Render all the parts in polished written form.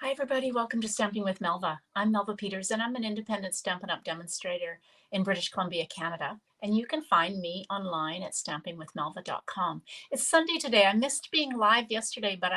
Hi, everybody. Welcome to Stamping with Melva. I'm Melva Peters, and I'm an independent Stampin' Up! Demonstrator in British Columbia, Canada. And you can find me online at stampingwithmelva.com. It's Sunday today. I missed being live yesterday, but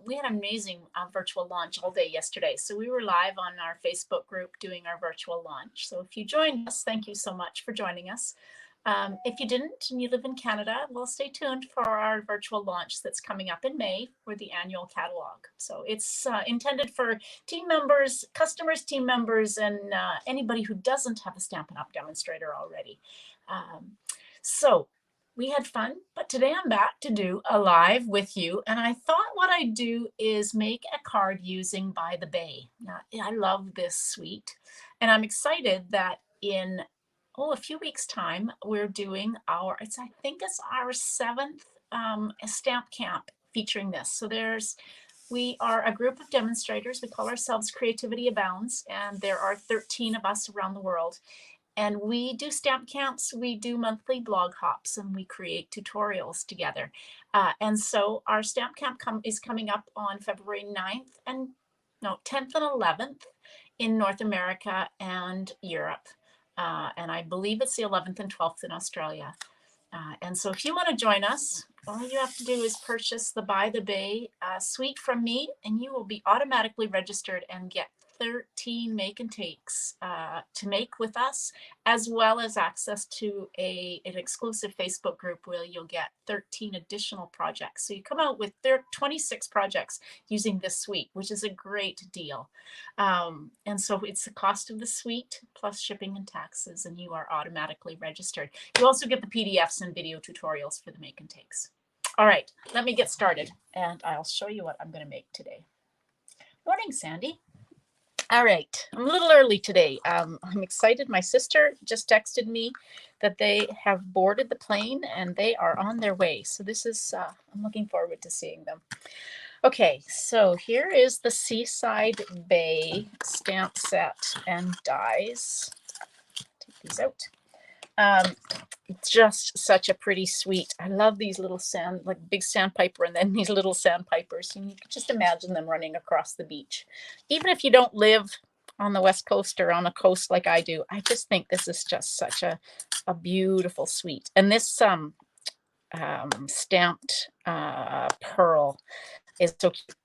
we had an amazing virtual launch all day yesterday. So we were live on our Facebook group doing our virtual launch. So if you joined us, thank you so much for joining us. If you didn't and you live in Canada, well, stay tuned for our virtual launch that's coming up in May for the annual catalog. So it's intended for team members, customers, team members, and anybody who doesn't have a Stampin' Up! Demonstrator already. So we had fun, but today I'm back to do a live with you. And I thought what I'd do is make a card using By the Bay. Now, I love this suite, and I'm excited that in a few weeks time, we're doing I think it's our seventh stamp camp featuring this. So we are a group of demonstrators. We call ourselves Creativity Abounds, and there are 13 of us around the world. And we do stamp camps, we do monthly blog hops, and we create tutorials together. And so our stamp camp is coming up on February 10th and 11th in North America and Europe. And I believe it's the 11th and 12th in Australia. And so if you want to join us, all you have to do is purchase the By the Bay suite from me, and you will be automatically registered and get 13 make and takes to make with us, as well as access to an exclusive Facebook group where you'll get 13 additional projects. So you come out with 26 projects using this suite, which is a great deal. And so it's the cost of the suite plus shipping and taxes, and you are automatically registered. You also get the PDFs and video tutorials for the make and takes. All right, let me get started, and I'll show you what I'm going to make today. Morning, Sandy. All right, I'm a little early today. I'm excited. My sister just texted me that they have boarded the plane and they are on their way. So this is, I'm looking forward to seeing them. Okay, so here is the Seaside Bay stamp set and dies. Take these out. Just such a pretty suite. I love these little big sandpiper and then these little sandpipers. And you can just imagine them running across the beach. Even if you don't live on the West Coast or on a coast like I do, I just think this is just such a beautiful suite. And this stamped pearl is so cute.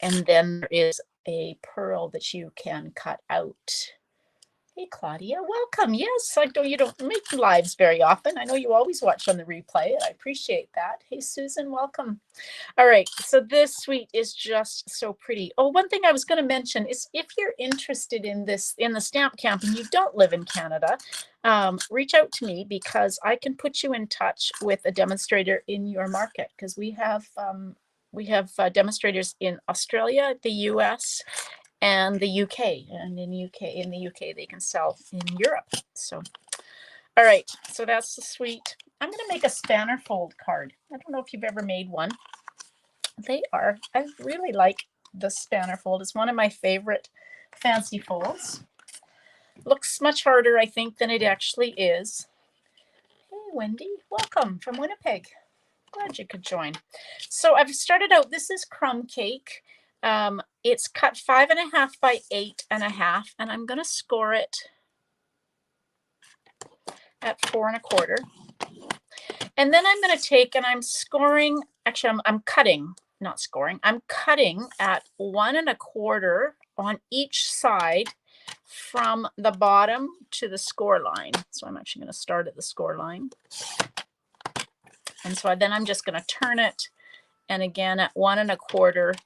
And then there is a pearl that you can cut out. Hey, Claudia, welcome. Yes, I know you don't make lives very often. I know you always watch on the replay, and I appreciate that. Hey, Susan, welcome. All right, so this suite is just so pretty. Oh, one thing I was going to mention is if you're interested in this, in the stamp camp, and you don't live in Canada, reach out to me because I can put you in touch with a demonstrator in your market, because we have demonstrators in Australia, the US, and the UK, and in the UK they can sell in Europe. So, all right, so that's the suite. I'm going to make a spanner fold card. I don't know if you've ever made one. I really like the spanner fold. It's one of my favorite fancy folds. Looks much harder, I think, than it actually is. Hey, Wendy, welcome from Winnipeg. Glad you could join. So I've started out, this is crumb cake. It's cut 5.5 by 8.5, and I'm going to score it at 4 1/4. And then I'm going to take, and I'm scoring, actually I'm cutting, not scoring, I'm cutting at 1 1/4 on each side from the bottom to the score line. So I'm actually going to start at the score line. And so then I'm just going to turn it, and again at 1 1/4,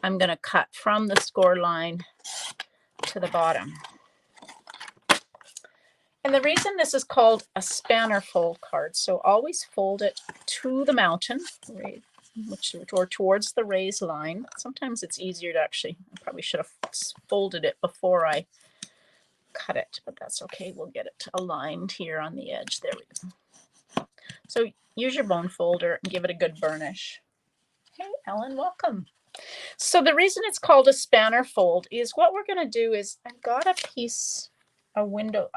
I'm going to cut from the score line to the bottom. And the reason this is called a spanner fold card, so always fold it to the mountain, or towards the raised line. Sometimes it's easier to actually, I probably should have folded it before I cut it, but that's okay. We'll get it aligned here on the edge. There we go. So use your bone folder and give it a good burnish. Hey, Ellen, welcome. So the reason it's called a spanner fold is what we're going to do is I've got a piece, a window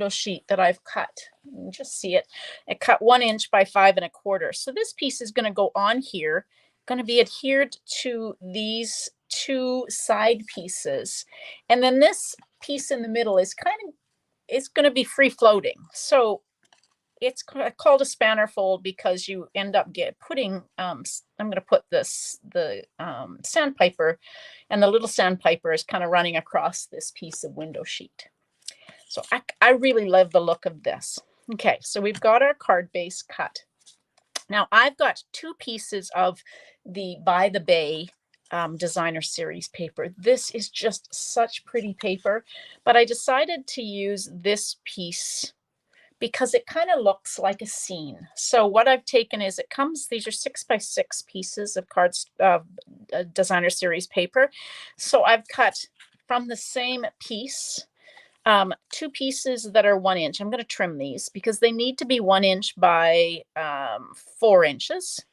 sheet that I've cut. You can just see it. I cut 1 inch by 5 1/4. So this piece is going to go on here, going to be adhered to these two side pieces. And then this piece in the middle is it's going to be free floating. So it's called a spanner fold because you end up putting, I'm going to put the sandpiper, and the little sandpiper is kind of running across this piece of window sheet. So I really love the look of this. Okay, so we've got our card base cut. Now I've got two pieces of the By the Bay designer series paper. This is just such pretty paper, but I decided to use this piece because it kind of looks like a scene. So what I've taken is these are 6x6 pieces of designer series paper. So I've cut from the same piece, two pieces that are 1 inch. I'm going to trim these because they need to be 1 inch by 4 inches.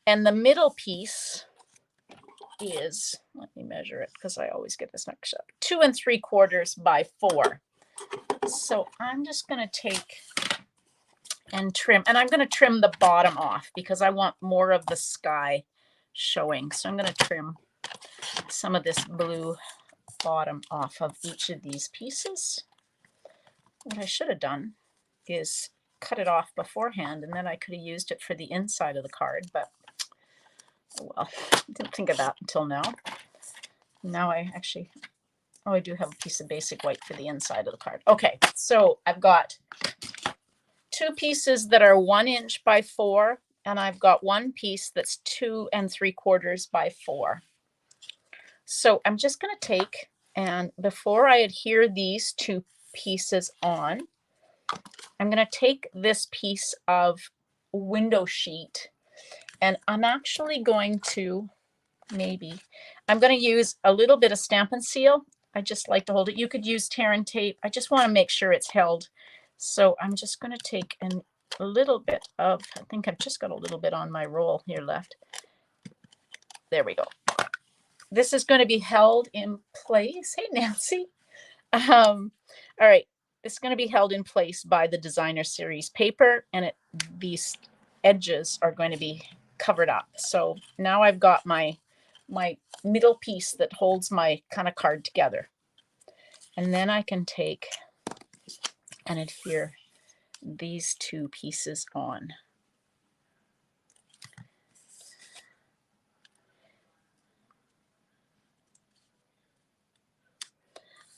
And the middle piece is, let me measure it because I always get this mixed up, 2 3/4 by 4. So I'm just going to take and trim, and I'm going to trim the bottom off because I want more of the sky showing. So I'm going to trim some of this blue bottom off of each of these pieces. What I should have done is cut it off beforehand, and then I could have used it for the inside of the card, but oh well, I didn't think of that until now. Now I do have a piece of basic white for the inside of the card. Okay, so I've got two pieces that are 1 inch by 4, and I've got one piece that's 2 3/4 by 4. So I'm just going to take, and before I adhere these two pieces on, I'm going to take this piece of window sheet, and I'm actually going to I'm going to use a little bit of Stampin' Seal. I just like to hold it. You could use tear and tape. I just want to make sure it's held. So I'm just going to take a little bit of, I think I've just got a little bit on my roll here left. There we go. This is going to be held in place. Hey, Nancy. All right. It's going to be held in place by the designer series paper, and these edges are going to be covered up. So now I've got my middle piece that holds my kind of card together. And then I can take and adhere these two pieces on.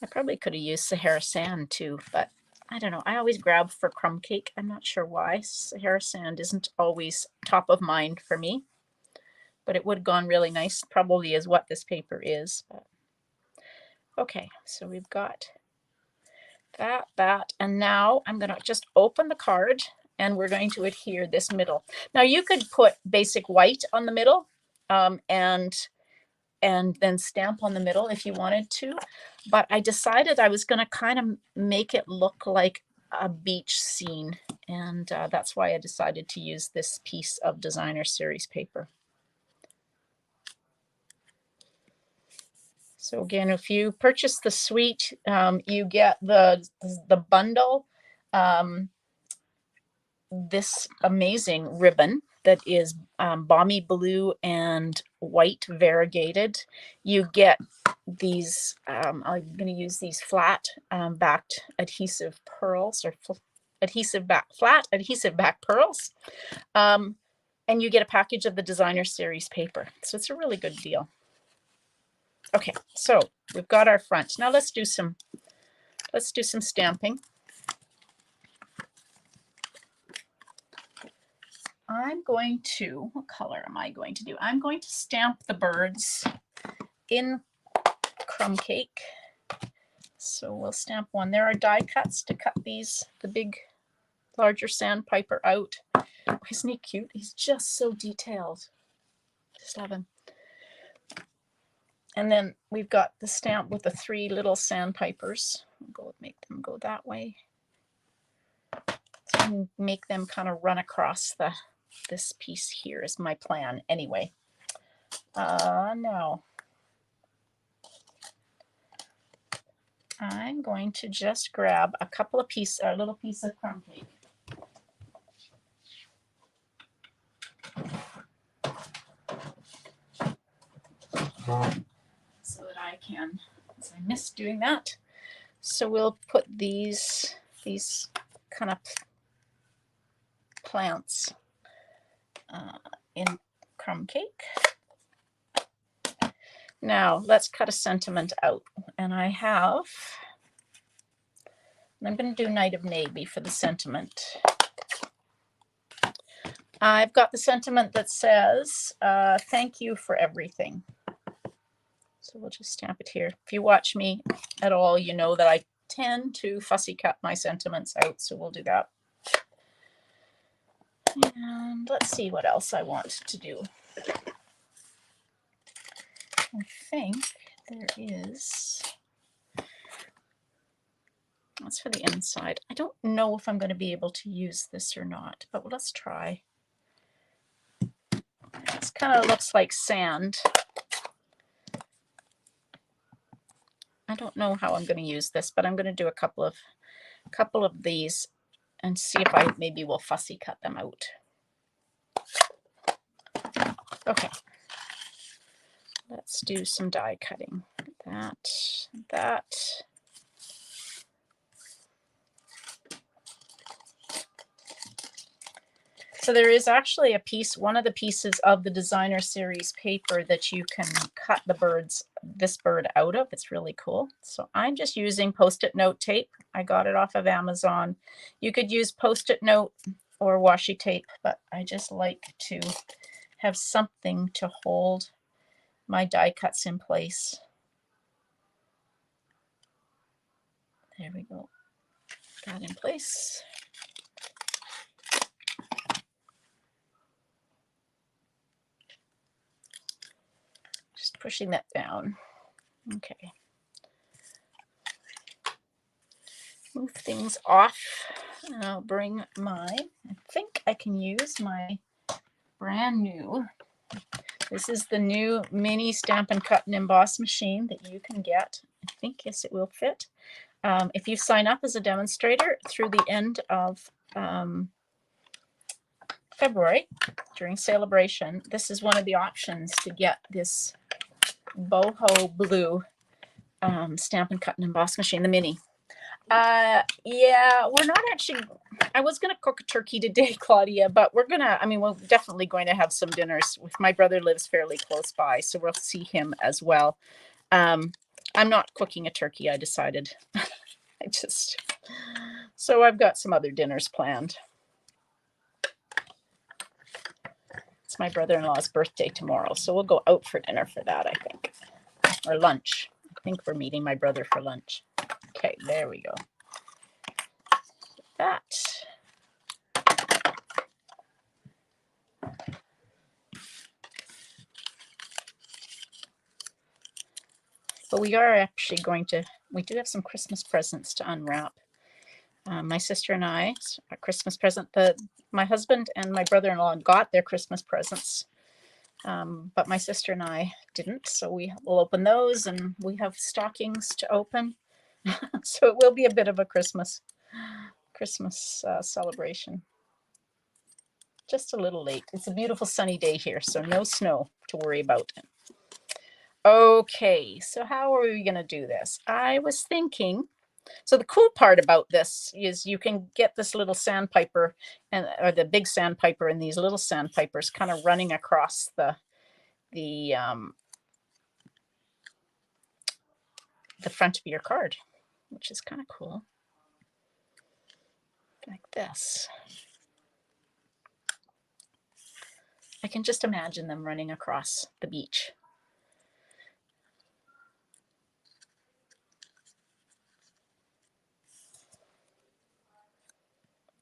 I probably could have used Sahara sand too, but I don't know. I always grab for crumb cake. I'm not sure why. Sahara sand isn't always top of mind for me, but it would have gone really nice, probably is what this paper is. But okay, so we've got that, and now I'm going to just open the card, and we're going to adhere this middle. Now you could put basic white on the middle, and then stamp on the middle if you wanted to, but I decided I was going to kind of make it look like a beach scene, and that's why I decided to use this piece of designer series paper. So again, if you purchase the suite, you get the bundle, this amazing ribbon that is balmy blue and white variegated. You get these, I'm going to use these flat backed adhesive pearls, or flat adhesive back pearls. And you get a package of the designer series paper. So it's a really good deal. Okay, so we've got our front. Now let's do some stamping. I'm going to, what color am I going to do? I'm going to stamp the birds in crumb cake. So we'll stamp one. There are die cuts to cut these, the big, larger sandpiper out. Oh, isn't he cute? He's just so detailed. Just love him. And then we've got the stamp with the 3 little sandpipers. We'll make them go that way. So make them kind of run across this piece here is my plan anyway. Now I'm going to just grab a little piece of crumb cake. I can, because I miss doing that. So we'll put these kind of plants in crumb cake. Now let's cut a sentiment out, and I'm going to do Night of Navy for the sentiment. I've got the sentiment that says, thank you for everything. So we'll just stamp it here. If you watch me at all, you know that I tend to fussy cut my sentiments out, so we'll do that. And let's see what else I want to do. I think there is, that's for the inside. I don't know if I'm going to be able to use this or not, but let's try. This kind of looks like sand. I don't know how I'm going to use this, but I'm going to do a couple of these and see if I maybe will fussy cut them out. Okay, let's do some die cutting. That. So there is actually a piece, one of the pieces of the designer series paper that you can cut this bird out of. It's really cool. So I'm just using Post-it note tape. I got it off of Amazon. You could use Post-it note or washi tape, but I just like to have something to hold my die cuts in place. There we go. Got in place. Just pushing that down. Okay. Move things off. And I'll bring I think I can use my brand new, this is the new mini Stampin' Cut and Emboss machine that you can get. I think, yes, it will fit. If you sign up as a demonstrator through the end of February during celebration, this is one of the options to get this boho blue Stampin' Cut and Emboss machine, the mini. Yeah, we're not actually, I was going to cook a turkey today, Claudia, but we're definitely going to have some dinners. My brother lives fairly close by, so we'll see him as well. I'm not cooking a turkey, I decided. So I've got some other dinners planned. It's my brother-in-law's birthday tomorrow, so we'll go out for dinner for that, I think. Or lunch. I think we're meeting my brother for lunch. Okay, there we go. That. But we are actually we do have some Christmas presents to unwrap. My sister and I, a Christmas present, my husband and my brother-in-law got their Christmas presents, but my sister and I didn't, so we will open those, and we have stockings to open. So it will be a bit of a Christmas celebration. Just a little late. It's a beautiful sunny day here, so no snow to worry about. Okay, so how are we going to do this? I was thinking, so the cool part about this is you can get this little sandpiper or the big sandpiper and these little sandpipers kind of running across the front of your card, which is kind of cool. Like this. I can just imagine them running across the beach.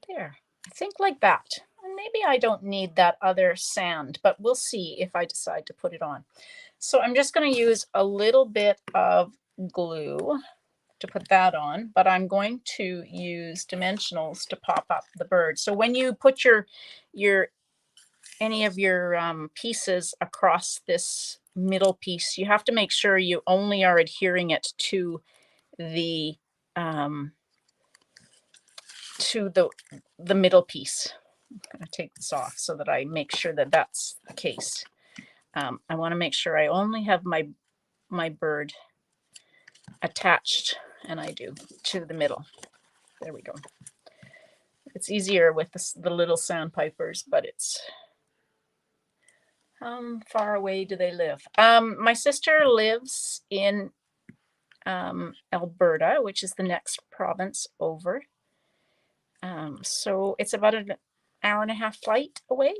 There, I think like that. And maybe I don't need that other sand, but we'll see if I decide to put it on. So I'm just going to use a little bit of glue to put that on, but I'm going to use dimensionals to pop up the bird. So when you put any of your pieces across this middle piece, you have to make sure you only are adhering it to the middle piece. I'm going to take this off so that I make sure that that's the case. I want to make sure I only have my bird attached, and I do, to the middle. There we go. It's easier with the little sandpipers, but it's, how far away do they live? My sister lives in Alberta, which is the next province over. So it's about an hour and a half flight away.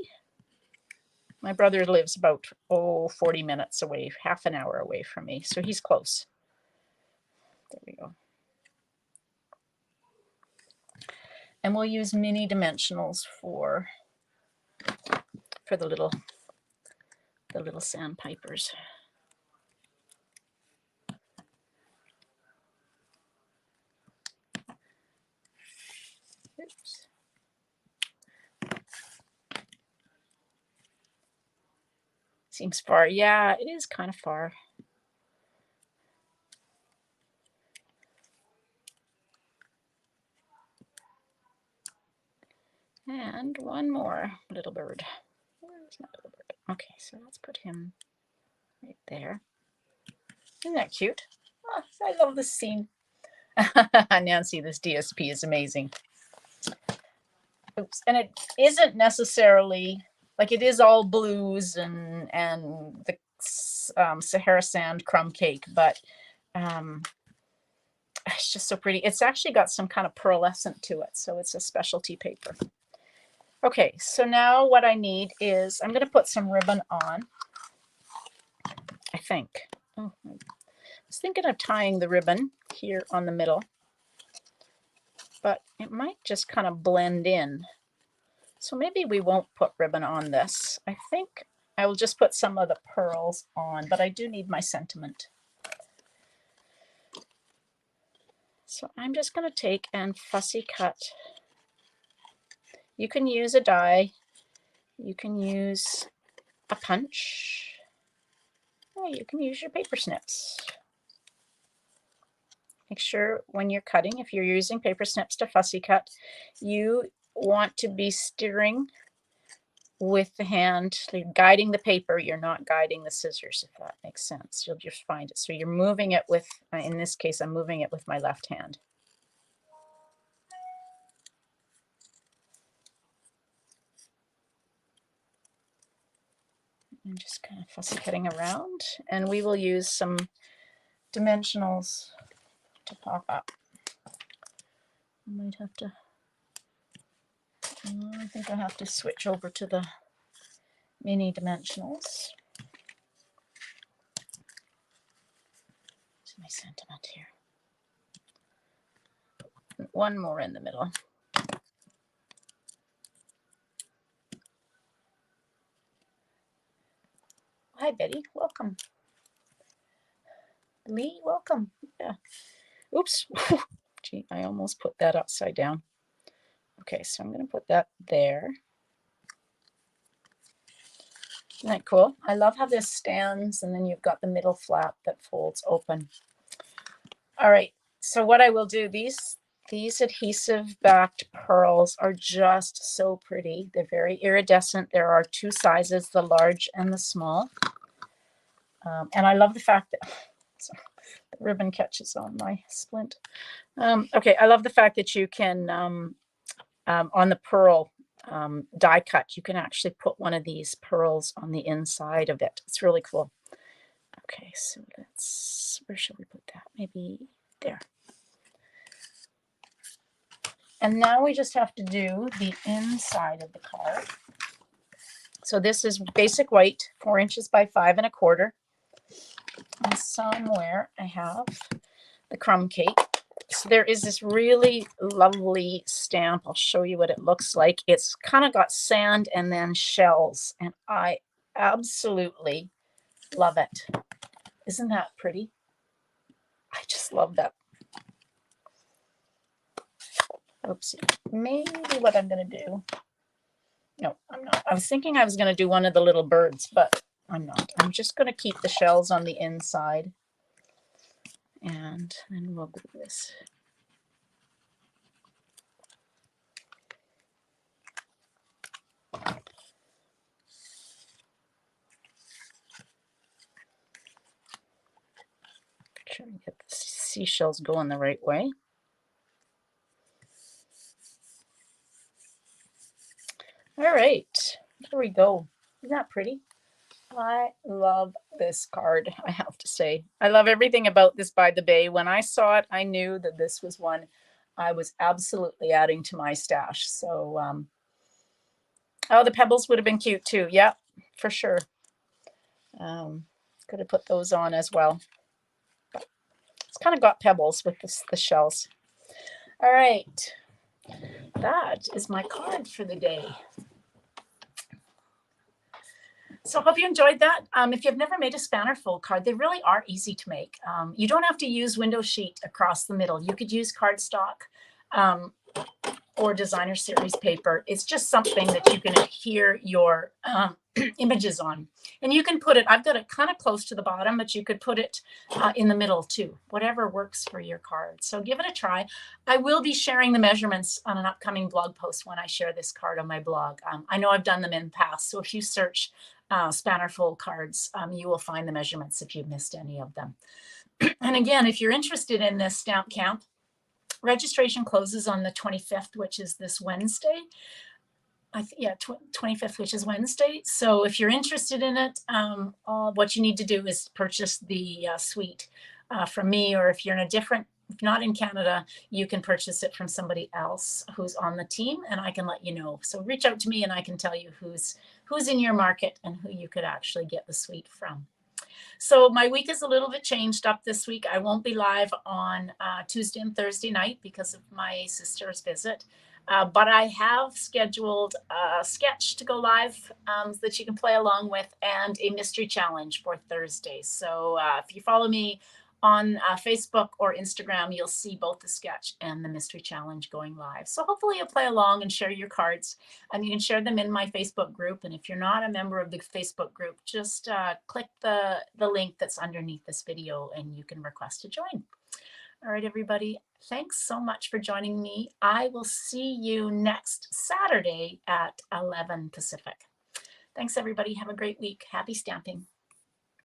My brother lives about 40 minutes away, half an hour away from me, so he's close. There we go. And we'll use mini dimensionals for the little sandpipers. Oops. Seems far. Yeah, it is kind of far. And one more little bird. Where's my little bird? Okay, so let's put him right there. Isn't that cute? Oh, I love this scene. Nancy, this DSP is amazing. Oops. And it isn't necessarily, like, it is all blues and the Sahara sand crumb cake, but it's just so pretty. It's actually got some kind of pearlescent to it, so it's a specialty paper. Okay, so now what I need is, I'm going to put some ribbon on, I think. Oh, I was thinking of tying the ribbon here on the middle, but it might just kind of blend in. So maybe we won't put ribbon on this. I think I will just put some of the pearls on, but I do need my sentiment. So I'm just going to take and fussy cut. You can use a die. You can use a punch. Or you can use your paper snips. Make sure when you're cutting, if you're using paper snips to fussy cut, you want to be steering with the hand, like guiding the paper. You're not guiding the scissors, if that makes sense. You'll just find it. So you're moving it with, in this case, I'm moving it with my left hand. I'm just kind of fussy cutting around, and we will use some dimensionals to pop up. I might have to, I think I have to switch over to the mini dimensionals. My sentiment here. One more in the middle. Hi, Betty. Welcome. Lee, welcome. Yeah. Oops. Gee, I almost put that upside down. Okay, so I'm going to put that there. Isn't that cool? I love how this stands, and then you've got the middle flap that folds open. All right, so what I will do, these adhesive backed pearls are just so pretty. They're very iridescent. There are two sizes, the large and the small. And I love the fact that so the ribbon catches on my splint. Okay, I love the fact that you can, on the pearl die cut, you can actually put one of these pearls on the inside of it. It's really cool. Okay, so let's, where should we put that? Maybe there. And now we just have to do the inside of the card. So this is basic white, 4 inches by 5 1/4. And somewhere I have the crumb cake. So there is this really lovely stamp. I'll show you what it looks like. It's kind of got sand and then shells, and I absolutely love it. Isn't that pretty? I just love that. Oops. Maybe what I'm going to do. No, I'm not. I was thinking I was going to do one of the little birds, but I'm not. I'm just going to keep the shells on the inside. And then we'll do this. Try to get the seashells going the right way. All right, there we go. Isn't that pretty? I love this card, I have to say. I love everything about this By the Bay. When I saw it, I knew that this was one I was absolutely adding to my stash. So, oh, the pebbles would have been cute too. Yeah, for sure. Could have put those on as well. It's kind of got pebbles with the shells. All right, that is my card for the day. So I hope you enjoyed that. If you've never made a spanner fold card, they really are easy to make. You don't have to use window sheet across the middle. You could use cardstock or designer series paper. It's just something that you can adhere your images on. And you can put it, I've got it kind of close to the bottom, but you could put it in the middle too, whatever works for your card. So give it a try. I will be sharing the measurements on an upcoming blog post when I share this card on my blog. I know I've done them in the past, so if you search spanner fold cards, you will find the measurements if you've missed any of them. And again, if you're interested in this stamp camp, registration closes on the 25th, which is this Wednesday. 25th, which is Wednesday. So if you're interested in it, what you need to do is purchase the suite from me, or if you're in a different, if not in Canada, you can purchase it from somebody else who's on the team, and I can let you know. So reach out to me and I can tell you who's in your market and who you could actually get the suite from. So my week is a little bit changed up this week. I won't be live on Tuesday and Thursday night because of my sister's visit. But I have scheduled a sketch to go live that you can play along with, and a mystery challenge for Thursday. So if you follow me on Facebook or Instagram, you'll see both the sketch and the mystery challenge going live. So hopefully you'll play along and share your cards. You can share them in my Facebook group. And if you're not a member of the Facebook group, just click the link that's underneath this video and you can request to join. All right, everybody, thanks so much for joining me. I will see you next Saturday at 11 Pacific. Thanks, everybody. Have a great week. Happy stamping.